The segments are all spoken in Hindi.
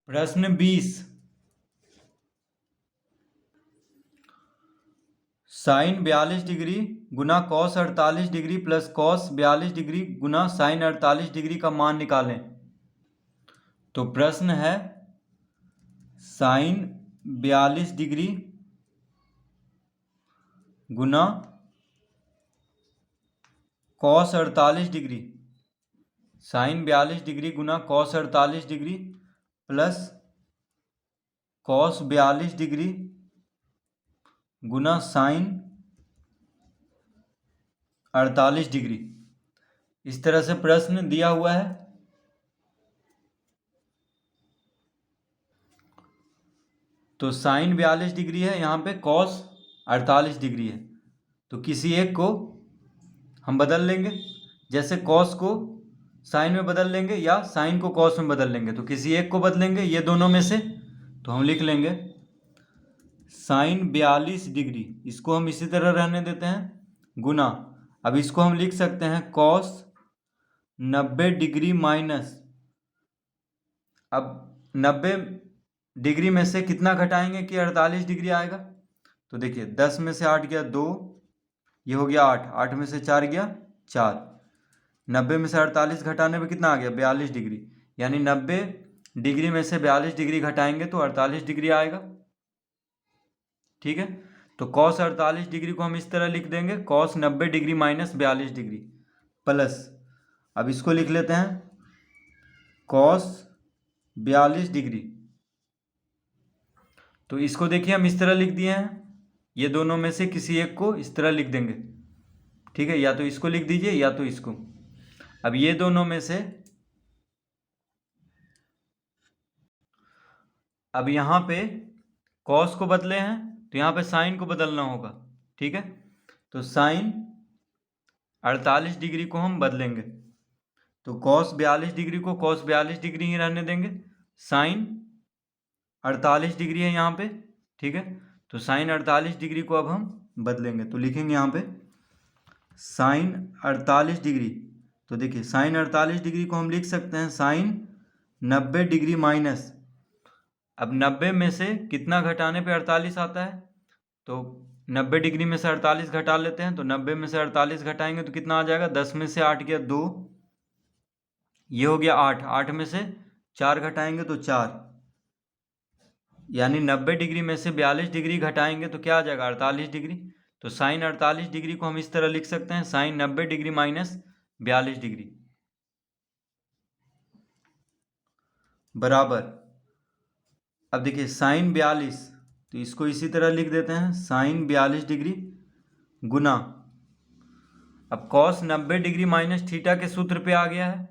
प्रश्न 20। साइन 42 डिग्री गुना cos 48 degree plus cos 42 degree गुना साइन 48 डिग्री का मान निकालें। तो प्रश्न है साइन 42 डिग्री गुना कॉस 48 डिग्री, साइन 42 डिग्री गुना cos 48 degree plus cos 42 degree गुना साइन 48 डिग्री। इस तरह से प्रश्न दिया हुआ है। तो साइन 42 डिग्री है, यहाँ पे कॉस 48 डिग्री है, तो किसी एक को हम बदल लेंगे। जैसे कॉस को साइन में बदल लेंगे या साइन को कॉस में बदल लेंगे, तो किसी एक को बदलेंगे ये दोनों में से। तो हम लिख लेंगे साइन 42 डिग्री, इसको हम इसी तरह रहने देते हैं, गुना, अब इसको हम लिख सकते हैं कॉस 90 डिग्री माइनस, अब 90 डिग्री में से कितना घटाएंगे कि 48 डिग्री आएगा। तो देखिए 10 में से 8 गया 2, ये हो गया 8, 8 में से 4 गया 4, 90 में से 48 घटाने पे कितना आ गया 42 डिग्री, यानी 90 डिग्री में से 42 डिग्री घटाएंगे तो 48 डिग्री आएगा। ठीक है, तो कॉस 48 डिग्री को हम इस तरह लिख देंगे cos 90 degree minus 42 degree plus, अब इसको लिख लेते हैं कॉस 42 डिग्री। तो इसको देखिए हम इस तरह लिख दिए हैं, ये दोनों में से किसी एक को इस तरह लिख देंगे। ठीक है, या तो इसको लिख दीजिए या तो इसको। अब ये दोनों में से, अब यहाँ पे कॉस को बदले हैं तो यहाँ पे साइन को बदलना होगा। ठीक है, तो साइन 48 डिग्री को हम बदलेंगे, तो कॉस 42 डिग्री को कॉस 42 डिग्री ही रहने देंगे, साइन 48 डिग्री है यहाँ पे। ठीक है, तो साइन 48 डिग्री को अब हम बदलेंगे, तो लिखेंगे यहाँ पे साइन 48 डिग्री। तो देखिए साइन 48 डिग्री को हम लिख सकते हैं साइन 90 डिग्री माइनस, अब 90 में से कितना घटाने पे 48 आता है, तो 90 डिग्री में से 48 घटा लेते हैं, तो 90 में से 48 घटाएंगे तो कितना आ जाएगा, 10 में से 8 गया 2, ये हो गया 8, 8 में से 4 घटाएंगे तो 4, यानी 90 डिग्री में से 42 डिग्री घटाएंगे तो क्या आ जाएगा 48 डिग्री। तो साइन 48 डिग्री को हम इस तरह लिख सकते हैं साइन 90 डिग्री माइनस 42 डिग्री बराबर, अब देखिए साइन 42, तो इसको इसी तरह लिख देते हैं साइन 42 डिग्री गुना, अब कॉस 90 डिग्री माइनस थीटा के सूत्र पे आ गया है,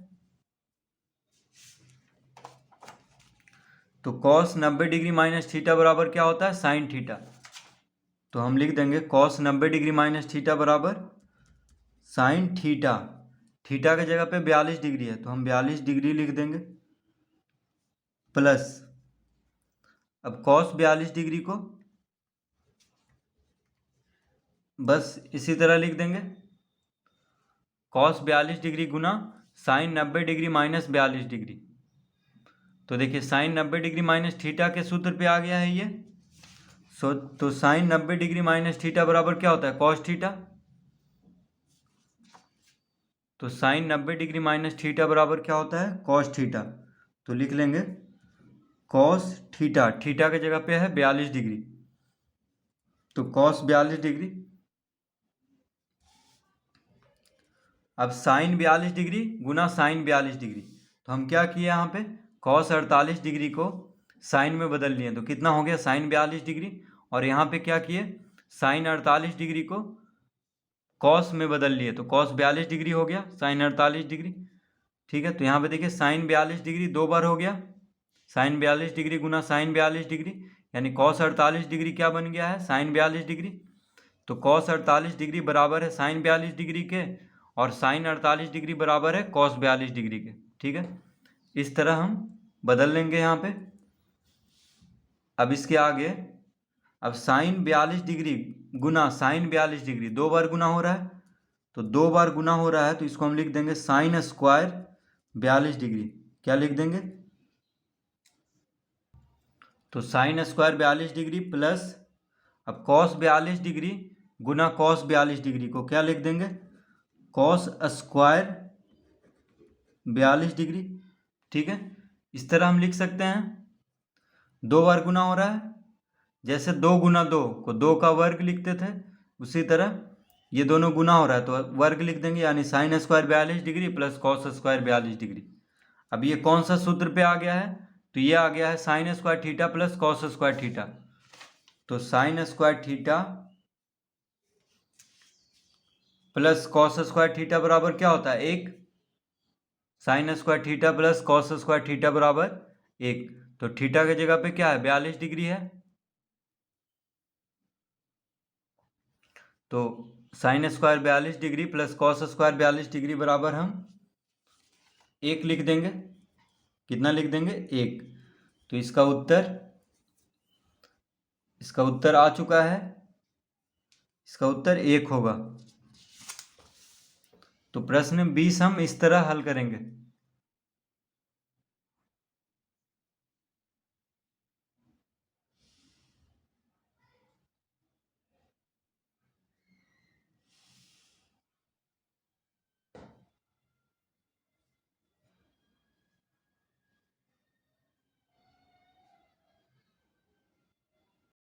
तो कॉस 90 डिग्री माइनस थीटा बराबर क्या होता है साइन थीटा। तो हम लिख देंगे कॉस 90 डिग्री माइनस थीटा बराबर साइन थीटा, थीटा की जगह पे 42 डिग्री है तो हम 42 डिग्री लिख देंगे प्लस, अब कॉस 42 डिग्री को बस इसी तरह लिख देंगे कॉस 42 डिग्री गुना साइन 90 डिग्री माइनस 42 डिग्री। तो देखिए साइन 90 डिग्री माइनस थीटा के सूत्र पे आ गया है ये। तो साइन 90 डिग्री माइनस थीटा बराबर क्या होता है कॉस थीटा, तो साइन 90 डिग्री माइनस थीटा बराबर क्या होता है कॉस थीटा। तो लिख लेंगे कॉस थीटा, थीटा की जगह पे है 42 डिग्री, तो कॉस 42 डिग्री, अब साइन 42 डिग्री गुना साइन 42 डिग्री, तो हम क्या किए यहाँ पे कॉस 48 डिग्री को साइन में बदल लिए, तो कितना हो गया साइन 42 डिग्री, और यहाँ पे क्या किए साइन 48 डिग्री को कॉस में बदल लिए, तो कॉस 42 डिग्री हो गया साइन 48 डिग्री। ठीक है, तो यहाँ पे देखिए साइन 42 डिग्री 2 बार हो गया, साइन 42 डिग्री गुना साइन 42 डिग्री, यानी कॉस 48 डिग्री क्या बन गया है साइन 42 डिग्री। तो कॉस 48 डिग्री बराबर है साइन 42 डिग्री के, और साइन 48 डिग्री बराबर है कॉस 42 डिग्री के। ठीक है, इस तरह हम बदल लेंगे यहाँ पे। अब इसके आगे, अब साइन 42 डिग्री गुना साइन 42 डिग्री 2 बार गुना हो रहा है, तो 2 बार गुना हो रहा है तो इसको हम लिख देंगे साइन स्क्वायर 42 डिग्री, क्या लिख देंगे तो साइन स्क्वायर 42 डिग्री प्लस, अब कॉस 42 डिग्री गुना कॉस 42 डिग्री को क्या लिख देंगे, कॉस स्क्वायर 42 डिग्री। ठीक है, इस तरह हम लिख सकते हैं। 2 बार गुना हो रहा है, जैसे 2 गुना 2 को 2 का वर्ग लिखते थे, उसी तरह ये दोनों गुना हो रहा है तो वर्ग लिख देंगे, यानी sine square 42 degree plus cos square 42 degree. अब ये कौन सा सूत्र पे आ गया है, तो ये आ गया है sine square theta plus cos square theta. तो sine square theta plus cos square theta बराबर क्या होता है, 1। Sine square theta plus cos square theta बराबर 1। तो थीटा की जगह पे क्या है, 42 डिग्री है। तो sine square 42 degree plus cos square 42 degree बराबर हम 1 लिख देंगे। कितना लिख देंगे, 1। तो इसका उत्तर आ चुका है, इसका उत्तर 1 होगा। तो प्रश्न 20 हम इस तरह हल करेंगे।